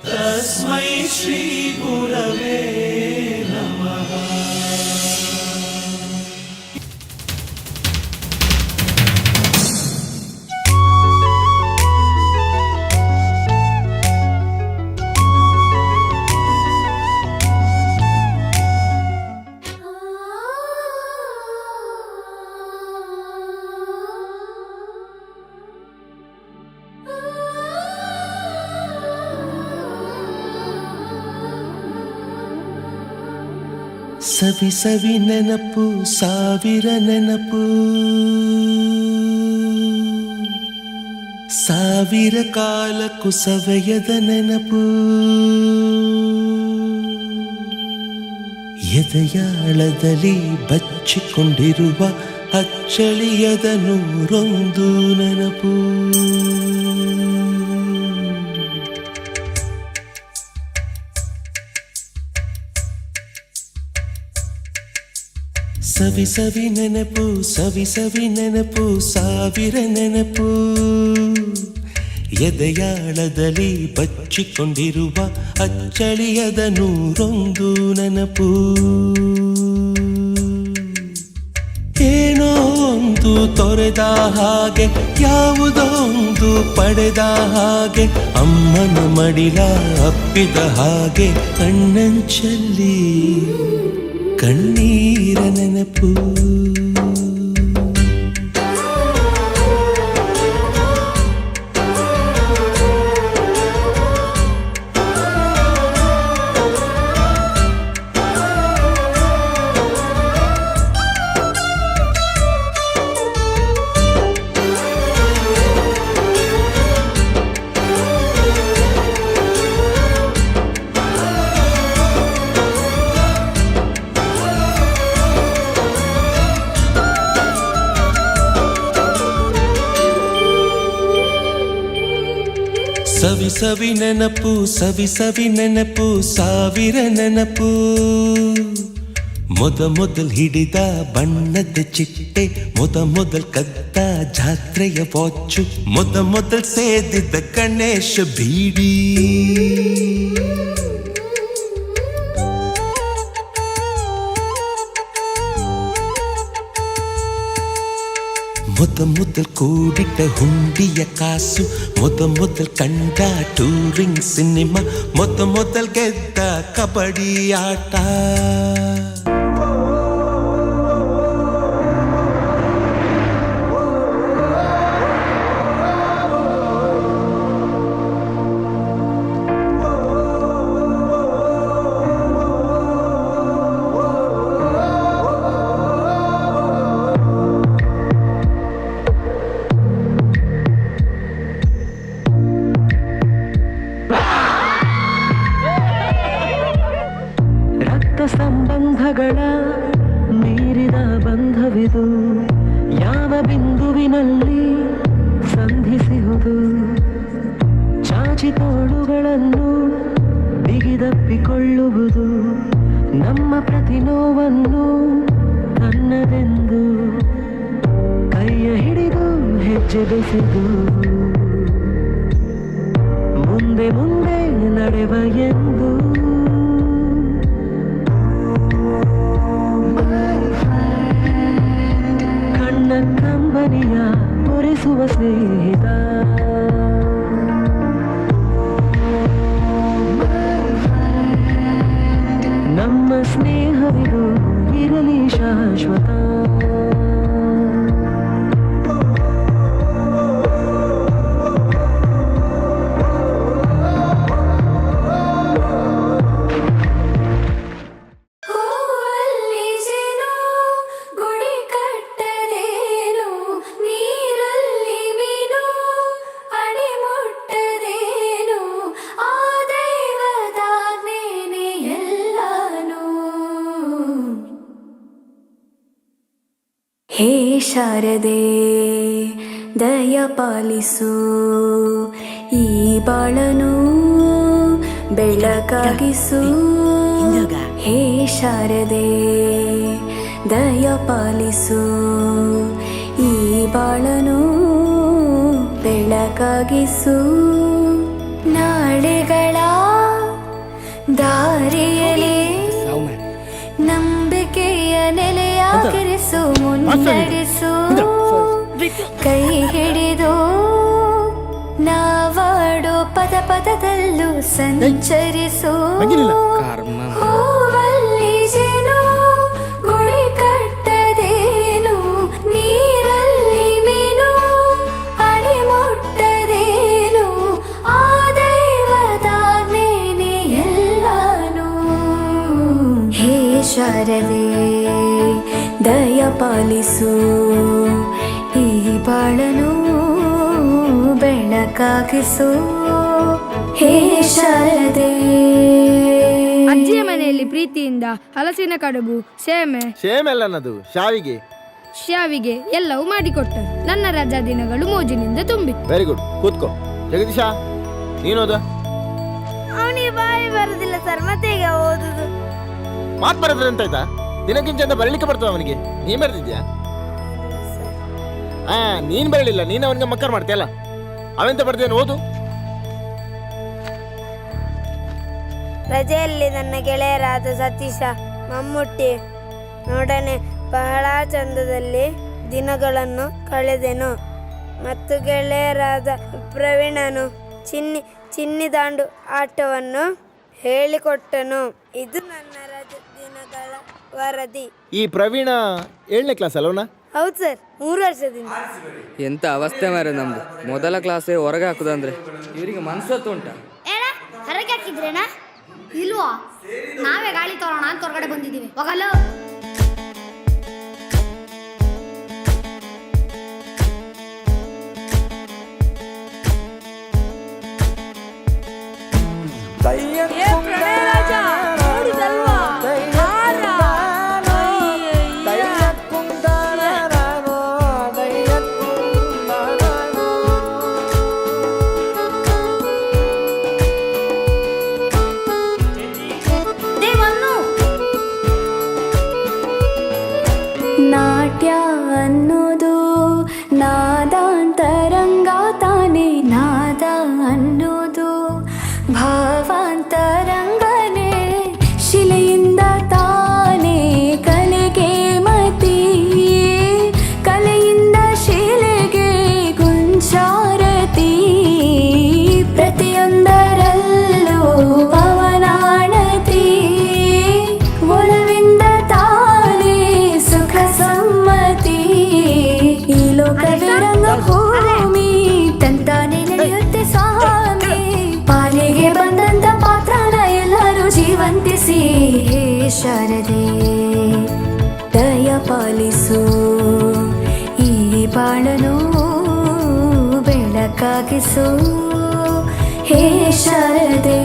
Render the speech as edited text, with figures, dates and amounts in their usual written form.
तस्मै श्री गुरवे नमः। ಸವಿ ಸವಿ ನೆನಪು ಸಾವಿರ ನೆನಪು, ಸಾವಿರ ಕಾಲಕ್ಕೂ ಸವೆಯದ ನೆನಪು, ಎದೆಯಾಳದಲ್ಲಿ ಬಚ್ಚಿಕೊಂಡಿರುವ ಅಚ್ಚಳಿಯದ ನೂರೊಂದು ನೆನಪು. ಸವಿ ಸವಿ ನೆನಪು ಸವಿ ಸವಿ ನೆನಪು ಸಾವಿರ ನೆನಪು, ಎದೆಯಾಳದಲ್ಲಿ ಬಚ್ಚಿಕೊಂಡಿರುವ ಅಚ್ಚಳಿಯದ ನೂರೊಂದು ನೆನಪು. ಏನೋ ಒಂದು ತೊರೆದ ಹಾಗೆ, ಯಾವುದೋ ಒಂದು ಪಡೆದ ಹಾಗೆ, ಅಮ್ಮನ ಮಡಿಲ ಅಪ್ಪಿದ ಹಾಗೆ, ಕಣ್ಣಂಚಲ್ಲಿ ಕಣ್ಣೀರ ನೆನಪು. ಸವಿ ಸವಿ ನೆನಪು ಸವಿ ಸವಿ ನೆನಪು ಸಾವಿರ ನೆನಪು, ಮೊದಲ್ ಹಿಡಿದ ಬಣ್ಣದ ಚಿಟ್ಟೆ, ಮೊದಲ್ ಕದ್ದ ಜಾತ್ರೆಯ ವಾಚು, ಮೊದಲ್ ಸೇದಿದ್ದ ಗಣೇಶ ಬೀಡಿ, ಮೊದಲ್ ಕೂಡಿಟ್ಟ ಹುಂಡಿಯ ಕಾಸು, ಮೊದಲ್ ಕಂಡ ಟೂರಿಂಗ್ ಸಿನಿಮಾ, ಮೊದಲ್ ಗೆದ್ದ ಕಬಡ್ಡಿ ಆಟ. ಸಂಬಂಧಗಳ ಮೀರಿದ ಬಂಧವಿದು, ಯಾವ ಬಿಂದುವಿನಲ್ಲಿ ಸಂಧಿಸುವುದು, ಚಾಚಿ ತೋಳುಗಳನ್ನು ಬಿಗಿದಪ್ಪಿಕೊಳ್ಳುವುದು, ನಮ್ಮ ಪ್ರತಿ ನೋವನ್ನು ತನ್ನದೆಂದು ಕೈಯ ಹಿಡಿದು ಹೆಜ್ಜೆ ಬೆಸೆದು, ಮುಂದೆ ಮುಂದೆ ನಡೆವ ಎಂದು ಕಂಬನಿಯ ಒರೆಸುವ ಸ್ನೇಹಿತ, ನಮ್ಮ ಸ್ನೇಹವಿದು ಇರಲಿ ಶಾಶ್ವತ. ಹೇ ಶಾರದೆ ದಯ ಪಾಲಿಸು, ಈ ಬಾಳನು ಬೆಳಕಾಗಿಸು. ಹೇ ಶಾರದೆ ದಯ ಪಾಲಿಸು, ಈ ಬಾಳನು ಬೆಳಕ ಬೆಳಕಾಗಿಸು ನಾಳೆಗಳ ದಾರಿಯಲ್ಲಿ ನಂಬಿಕೆಯ ನೆಲೆಯಾಗಿರಿಸು ಮುನ್ನಡೆಸು ಕೈ ಹಿಡಿದು ನಾವಾಡೋ ಪದ ಪದದಲ್ಲೂ ಸಂಚರಿಸು ಹೂವಲ್ಲಿ ಜೇನು ಗುಳಿ ಕಟ್ಟದೇನು ನೀರಲ್ಲಿ ಮೀನು ಅಡಿ ಮುಟ್ಟದೇನು ಆ ದೈವದಾನೇನೆ ಎಲ್ಲಾನು ಹೇ ಶಾರದೆ ದಯ ಪಾಲಿಸು ಈ ಬಾಳನು ಬೆಳಕಾಗಿಸು ಹೇ ಶಾರದೆ. ಅಜ್ಜಿಯ ಮನೆಯಲ್ಲಿ ಪ್ರೀತಿಯಿಂದ ಹಲಸಿನ ಕಡುಬು ಸೇಮೆಲ್ಲ ನನ್ನದು ಶಾವಿಗೆ ಎಲ್ಲವೂ ಮಾಡಿಕೊಟ್ಟರು. ನನ್ನ ರಜಾ ದಿನಗಳು ಮೋಜಿನಿಂದ ತುಂಬಿತ್ತು. ವೆರಿ ಗುಡ್, ಕೂತ್ಕೋ. ಜಗದೀಶ, ನೀನೋದ? ಅವನಿಗೆ ಬಾಯಿ ಬರುದಿಲ್ಲ ಸರ್, ಮತ್ತೆ ಈಗ ಓದುದು. ಮಾತು ಬರೋದ್ರೆ ಎಂತಾಯ್ತಾ? ದಿನಕ್ಕಿಂತ ಬರಲಿಕ್ಕೆ ಬರ್ತದ ಅವನಿಗೆ. ನೀನ್ ಬರೆದಿದ್ಯಾ? ನೀನ್ ಬರಲಿಲ್ಲ, ನೀನು ಅವನಿಗೆ ಮಕ್ಕರ್ ಮಾಡ್ತೀಯಲ್ಲ. ಅವೆಂತ ಬರ್ದೇನು, ಓದು. ರಜೆಯಲ್ಲಿ ನನ್ನ ಗೆಳೆಯರಾದ ಸತೀಶ, ಮಮ್ಮುಟ್ಟಿ ನೋಡನೆ ಬಹಳ ಚಂದದಲ್ಲಿ ದಿನಗಳನ್ನು ಕಳೆದೆನು. ಮತ್ತು ಗೆಳೆಯರಾದ ಪ್ರವೀಣನು ಚಿನ್ನಿದಾಂಡು ಆಟವನ್ನು ಹೇಳಿಕೊಟ್ಟನು. ಇದು ನನ್ನ ರಜೆ ದಿನಗಳ ವರದಿ. ಈ ಪ್ರವೀಣ 7ನೇ ಕ್ಲಾಸ್ ಅಲ್ವನ? ಹೌದು ಸರ್, 3 ವರ್ಷದಿಂದ. ಎಂತ ಅವಸ್ಥೆ ಮಾರೆ ನಮ್ದು. ಮೊದಲ ಕ್ಲಾಸೇ ಹೊರಗೆ ಹಾಕುದಂದ್ರೆ ಇವರಿಗೆ ಮನ್ಸತ್ತು ಉಂಟ. ಹೊರಗೆ ಹಾಕಿದ್ರೇನಾ? ಇಲ್ವಾ, ನಾವೇ ಗಾಳಿ ತರೋಣ ಅಂತ ಹೊರಗಡೆ ಬಂದಿದ್ದೀವಿ. ಹೋಗಲ್ಲ. ನಾಟ್ಯ ಅನ್ನೋದು ನಾದಾಂತರಂಗ ತಾನೆ, ನಾದ ಅನ್ನೋದು ಭಾವಾಂತರಂಗನೇ, ಶಿಲೆಯಿಂದ ತಾನೇ ಕಲೆಗೆ ಮತಿ, ಕಲೆಯಿಂದ ಶಿಲೆಗೆ ಗುಂಚಾರತಿ, ಪ್ರತಿಯೊಂದರಲ್ಲೂ ಪವನಾಣತಿ, ಒಲವಿಂದ ತಾನೇ ಸುಖ ಸಮ್ಮತಿ, ಈ ಲೋಕವಿರಂಗ ಭೂಮಿ ತಂತಾನೆ ನಡೆಯುತ್ತೆ ಸ್ವಾಮಿ, ಪಾಲಿಗೆ ಬಂದಂತ ಪಾತ್ರನ ಎಲ್ಲರೂ ಜೀವಂತಿಸಿ. ಹೇ ಶಾರದೆ ದಯ ಪಾಲಿಸು ಈ ಬಾಳನು ಬೆಳಕಾಗಿಸು. ಹೇ ಶಾರದೆ.